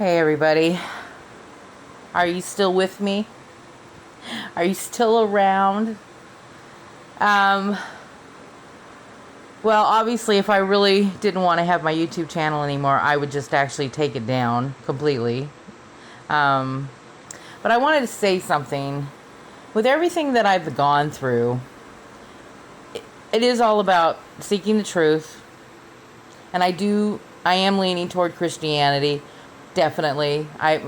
Hey everybody, are you still with me? Are you still around? Um, well, obviously, if I really didn't want to have my YouTube channel anymore, I would just actually take it down completely. Um, but I wanted to say something. With everything that I've gone through, it is all about seeking the truth. And I am leaning toward Christianity, definitely. I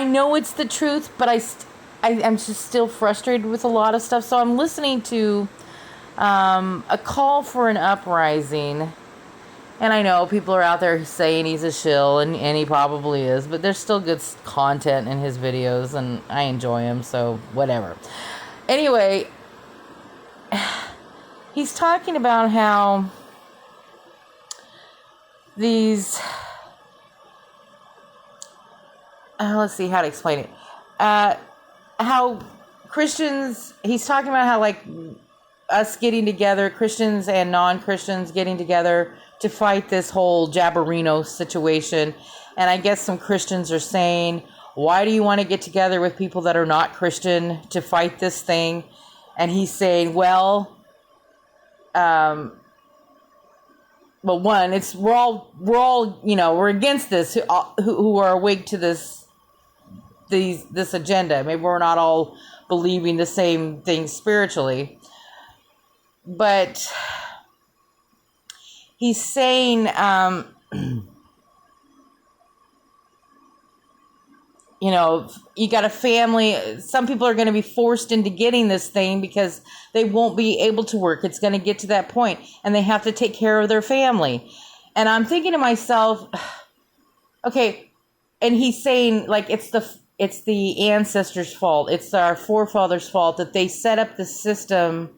know it's the truth, but I'm just still frustrated with a lot of stuff. So I'm listening to a call for an uprising. And I know people are out there saying he's a shill, and he probably is, but there's still good content in his videos, and I enjoy him, so whatever. Anyway, he's talking about how these... let's see how to explain it. How Christians... He's talking about how, like, us getting together, Christians and non-Christians getting together to fight this whole Jabberino situation. And I guess some Christians are saying, why do you want to get together with people that are not Christian to fight this thing? And he's saying, well, one, we're all, we're against this, who are awake to this agenda. Maybe we're not all believing the same thing spiritually. But he's saying, you got a family. Some people are going to be forced into getting this thing because they won't be able to work. It's going to get to that point, and they have to take care of their family. And I'm thinking to myself, okay, and he's saying, like, it's the ancestors' fault. It's our forefathers' fault that they set up the system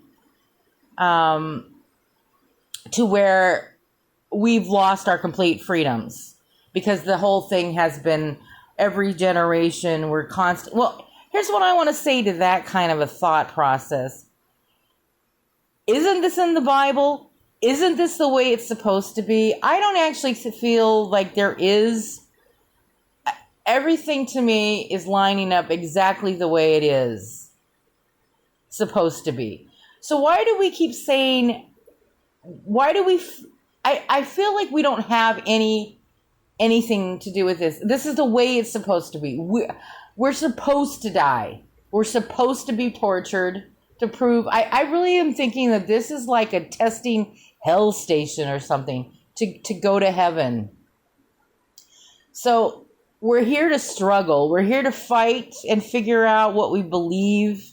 to where we've lost our complete freedoms, because the whole thing has been every generation we're constant. Well, here's what I want to say to that kind of a thought process. Isn't this in the Bible? Isn't this the way it's supposed to be? I don't actually feel like there is. Everything to me is lining up exactly the way it is supposed to be. So why do we keep saying, I feel like we don't have anything to do with this. This is the way it's supposed to be. We're supposed to die. We're supposed to be tortured to prove. I really am thinking that this is like a testing hell station or something to go to heaven. So we're here to struggle. We're here to fight and figure out what we believe,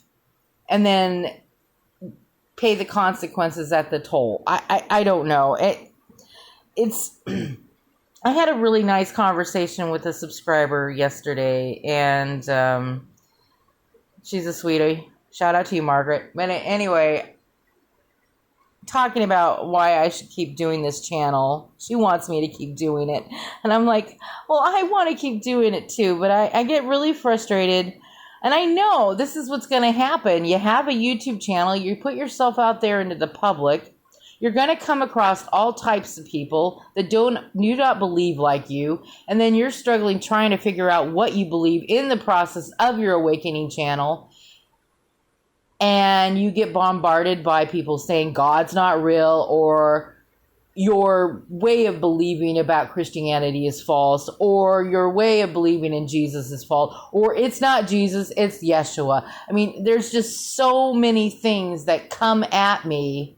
and then pay the consequences at the toll. I don't know. It's I had a really nice conversation with a subscriber yesterday, and she's a sweetie. Shout out to you, Margaret. But anyway, talking about why I should keep doing this channel. She wants me to keep doing it. And I'm like, well, I want to keep doing it too, but I get really frustrated. And I know this is what's going to happen. You have a YouTube channel. You put yourself out there into the public. You're going to come across all types of people that do not believe like you. And then you're struggling trying to figure out what you believe in the process of your awakening channel. And you get bombarded by people saying God's not real, or your way of believing about Christianity is false, or your way of believing in Jesus is false, or it's not Jesus, it's Yeshua. I mean, there's just so many things that come at me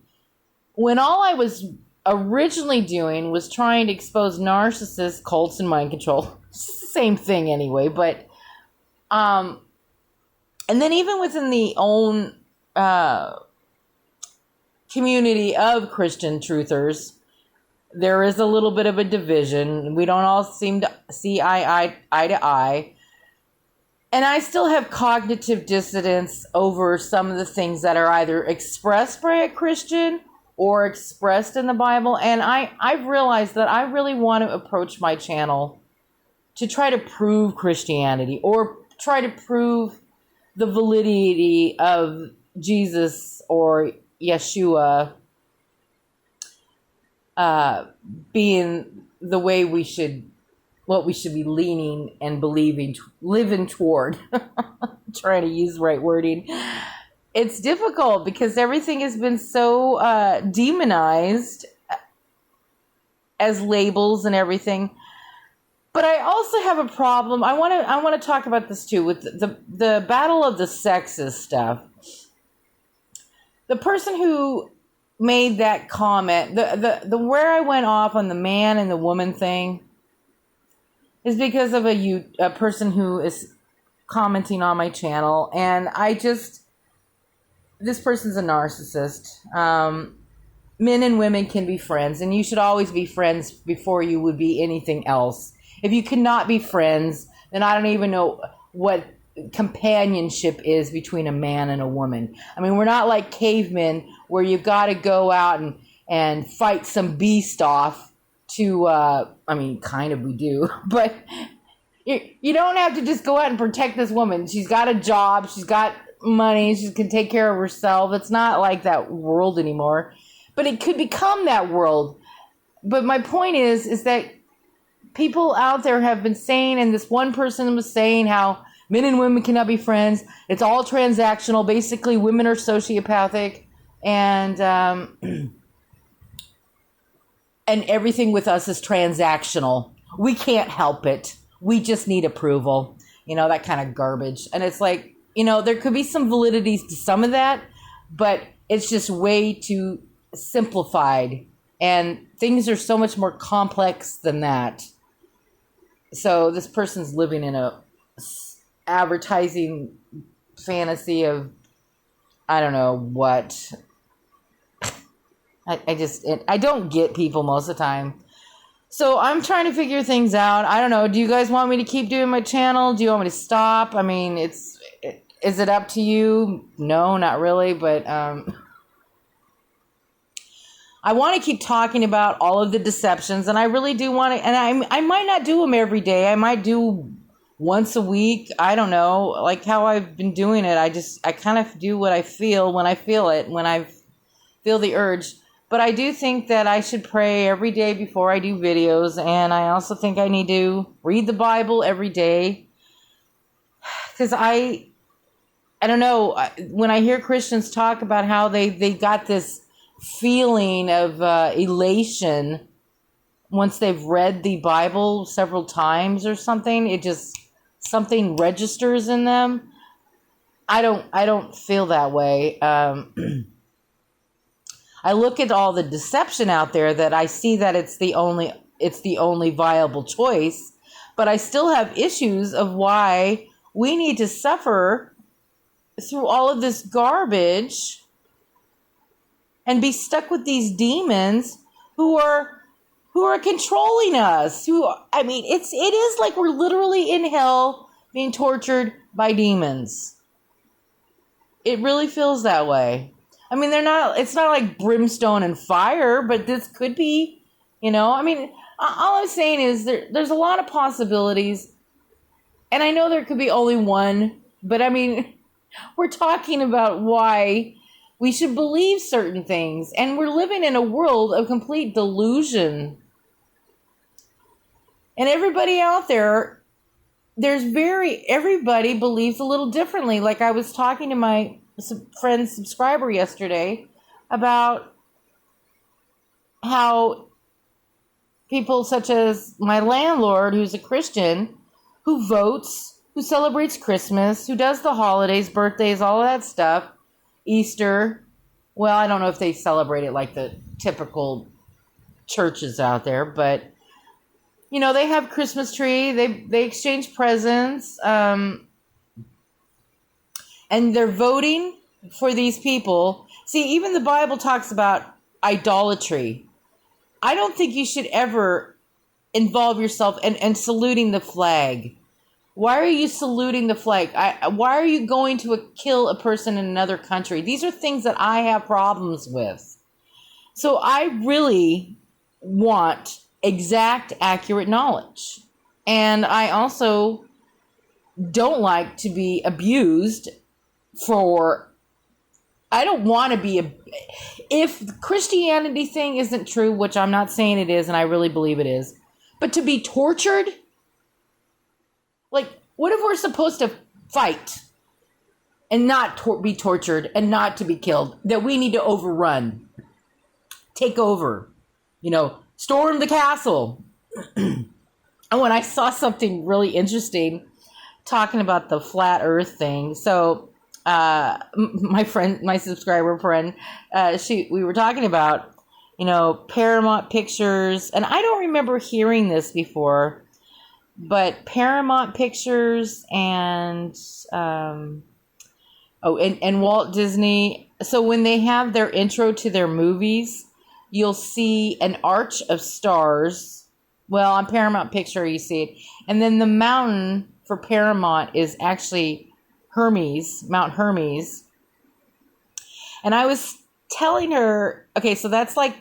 when all I was originally doing was trying to expose narcissists, cults, and mind control. Same thing anyway, but and then even within the own community of Christian truthers, there is a little bit of a division. We don't all seem to see eye to eye. And I still have cognitive dissonance over some of the things that are either expressed by a Christian or expressed in the Bible. And I've realized that I really want to approach my channel to try to prove Christianity, or try to prove the validity of Jesus or Yeshua being the way we should what we should be leaning and believing, living toward. Trying to use the right wording. It's difficult because everything has been so demonized as labels and everything. But I also have a problem. I want to talk about this too with the battle of the sexes stuff. The person who made that comment, the where I went off on the man and the woman thing, is because of a person who is commenting on my channel, and this person's a narcissist. Men and women can be friends, and you should always be friends before you would be anything else. If you cannot be friends, then I don't even know what companionship is between a man and a woman. I mean, we're not like cavemen where you've got to go out and fight some beast off to, I mean, kind of we do, but you don't have to just go out and protect this woman. She's got a job, she's got money, she can take care of herself. It's not like that world anymore, but it could become that world. But my point is that people out there have been saying, and this one person was saying how men and women cannot be friends. It's all transactional. Basically, women are sociopathic, and everything with us is transactional. We can't help it. We just need approval. That kind of garbage. And it's like, there could be some validity to some of that, but it's just way too simplified. And things are so much more complex than that. So this person's living in a advertising fantasy of, I don't know what. I don't get people most of the time. So I'm trying to figure things out. I don't know. Do you guys want me to keep doing my channel? Do you want me to stop? I mean, is it up to you? No, not really. But I want to keep talking about all of the deceptions, and I really do want to. And I might not do them every day. I might do once a week. I don't know, like how I've been doing it. I kind of do what I feel when I feel it, when I feel the urge. But I do think that I should pray every day before I do videos, and I also think I need to read the Bible every day. Because I don't know, when I hear Christians talk about how they got this feeling of elation once they've read the Bible several times or something, something registers in them. I don't feel that way. I look at all the deception out there that I see that it's the only viable choice, but I still have issues of why we need to suffer through all of this garbage and be stuck with these demons who are controlling us. It is like we're literally in hell being tortured by demons. It really feels that way. I mean, it's not like brimstone and fire, but this could be, I mean, all I'm saying is there's a lot of possibilities, and I know there could be only one, but I mean, we're talking about why we should believe certain things, and we're living in a world of complete delusion. And everybody out there, everybody believes a little differently. Like I was talking to my friend's subscriber yesterday about how people such as my landlord, who's a Christian, who votes, who celebrates Christmas, who does the holidays, birthdays, all of that stuff, Easter. Well, I don't know if they celebrate it like the typical churches out there, but they have Christmas tree, they exchange presents, and they're voting for these people. See, even the Bible talks about idolatry. I don't think you should ever involve yourself in saluting the flag. Why are you saluting the flag? Why are you going to kill a person in another country? These are things that I have problems with. So I really want exact, accurate knowledge. And I also don't like to be abused I don't want to be, if the Christianity thing isn't true, which I'm not saying it is, and I really believe it is, but to be tortured Like, what if we're supposed to fight and not be tortured and not to be killed? That we need to overrun, take over, storm the castle. And when I saw something really interesting talking about the flat Earth thing, so my subscriber friend, we were talking about, Paramount Pictures, and I don't remember hearing this before, but Paramount Pictures and and Walt Disney. So when they have their intro to their movies, you'll see an arch of stars. Well, on Paramount Picture, you see it. And then the mountain for Paramount is actually Mount Hermes. And I was telling her, okay, so that's like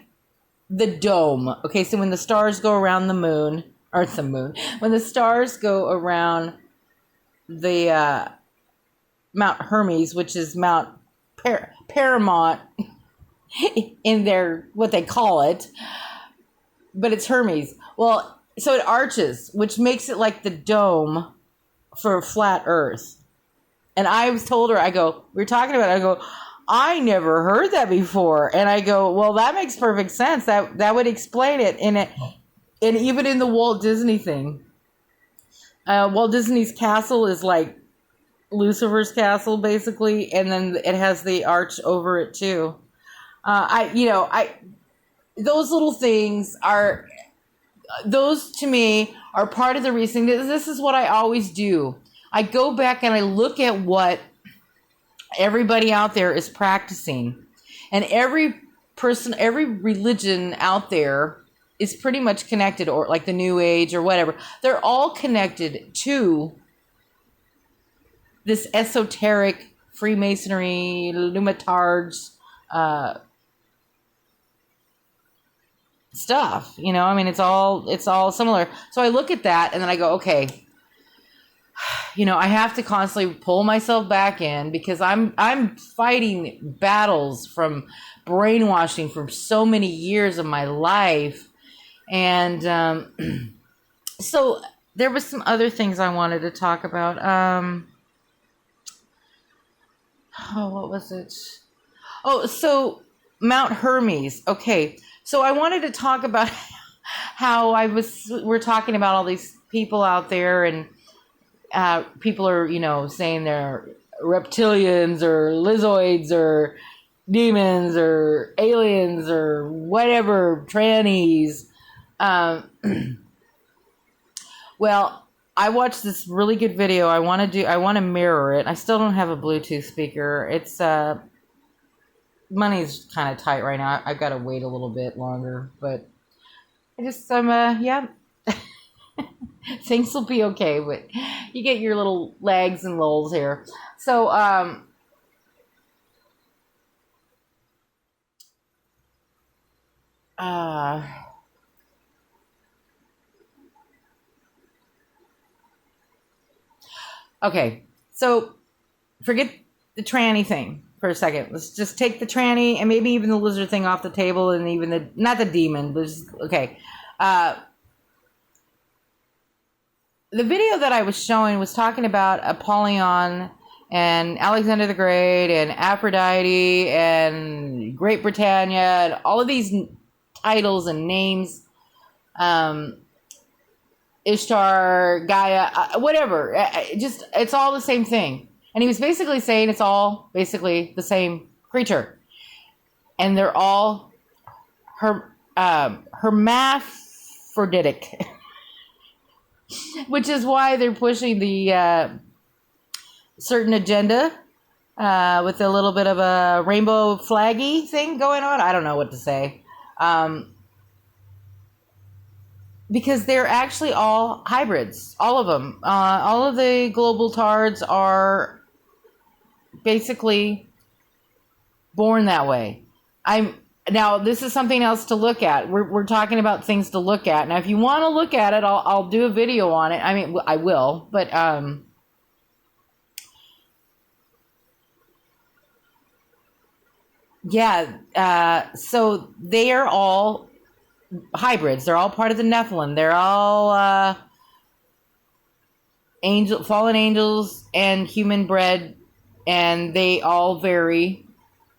the dome. Okay, so when the stars go around the moon, when the stars go around the Mount Hermes, which is Mount Paramount in their, what they call it, but it's Hermes. Well, so it arches, which makes it like the dome for flat Earth. And I was told her, we were talking about it, I go, I never heard that before. And I go, well, that makes perfect sense. That would explain it. And even in the Walt Disney thing, Walt Disney's castle is like Lucifer's castle, basically, and then it has the arch over it too. Those little things those to me are part of the reason. This is what I always do. I go back and I look at what everybody out there is practicing, and every religion out there is pretty much connected, or like the New Age or whatever. They're all connected to this esoteric Freemasonry, Lumitards, stuff. It's all similar. So I look at that and then I go, okay, I have to constantly pull myself back in, because I'm fighting battles from brainwashing for so many years of my life. And so there was some other things I wanted to talk about. What was it? Oh, so Mount Hermes. Okay. So I wanted to talk about how we're talking about all these people out there, and people are, saying they're reptilians or lizards or demons or aliens or whatever, trannies. Well, I watched this really good video. I want to mirror it. I still don't have a Bluetooth speaker. It's money's kind of tight right now. I've got to wait a little bit longer, but yeah. Things will be okay, but you get your little lags and lulls here. So, okay. So forget the tranny thing for a second. Let's just take the tranny and maybe even the lizard thing off the table, and even not the demon, but just, okay. The video that I was showing was talking about Apollyon and Alexander the Great and Aphrodite and Great Britannia and all of these titles and names, Ishtar, Gaia, whatever. It's all the same thing. And he was basically saying it's all basically the same creature. And they're all hermaphroditic. Which is why they're pushing the certain agenda with a little bit of a rainbow flaggy thing going on. I don't know what to say. Because they're actually all hybrids. All of them. All of the global tards are basically born that way. Now, this is something else to look at. We're talking about things to look at. Now, if you want to look at it, I'll do a video on it. I mean, I will, but yeah. So they are all hybrids. They're all part of the Nephilim. They're all fallen angels and human bred, and they all vary.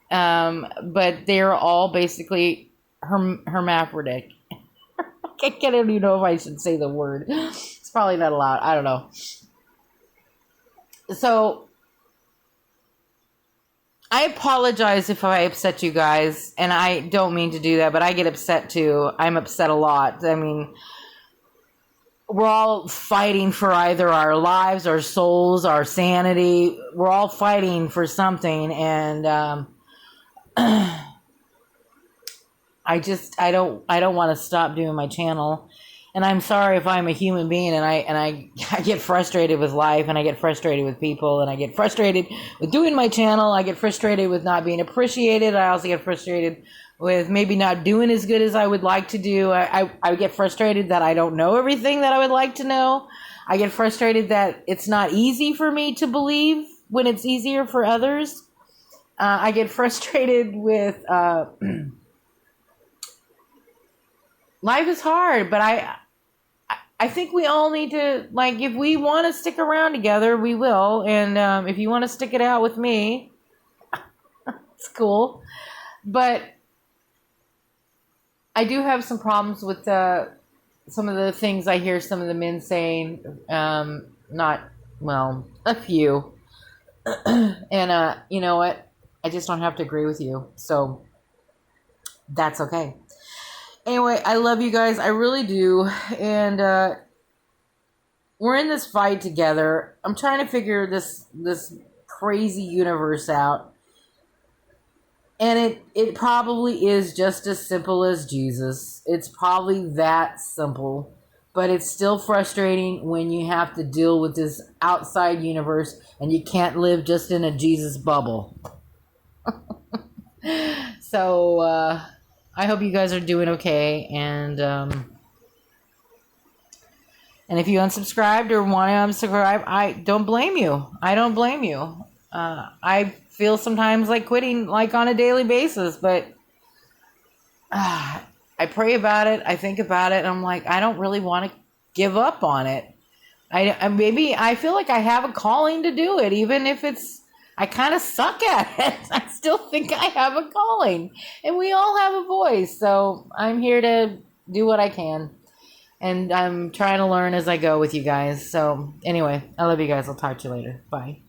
But they're all basically hermaphroditic. I don't even know if I should say the word. It's probably not allowed. I don't know. So I apologize if I upset you guys, and I don't mean to do that, but I get upset too. I'm upset a lot. I mean, we're all fighting for either our lives, our souls, our sanity. We're all fighting for something, and I don't want to stop doing my channel. And I'm sorry if I'm a human being and I get frustrated with life, and I get frustrated with people, and I get frustrated with doing my channel. I get frustrated with not being appreciated. I also get frustrated with maybe not doing as good as I would like to do. I get frustrated that I don't know everything that I would like to know. I get frustrated that it's not easy for me to believe when it's easier for others. I get frustrated with life is hard, but I think we all need to, like, if we want to stick around together, we will. And if you want to stick it out with me, it's cool. But I do have some problems with some of the things I hear some of the men saying. A few. And you know what? I just don't have to agree with you. So that's okay. Anyway, I love you guys. I really do. And we're in this fight together. I'm trying to figure this crazy universe out. And it probably is just as simple as Jesus. It's probably that simple. But it's still frustrating when you have to deal with this outside universe and you can't live just in a Jesus bubble. So, I hope you guys are doing okay, and if you unsubscribed or want to unsubscribe, I don't blame you. I don't blame you. I feel sometimes like quitting, like on a daily basis, but I pray about it. I think about it. And I'm like, I don't really want to give up on it. Maybe I feel like I have a calling to do it, even if I kind of suck at it. I still think I have a calling. And we all have a voice. So I'm here to do what I can. And I'm trying to learn as I go with you guys. So anyway, I love you guys. I'll talk to you later. Bye.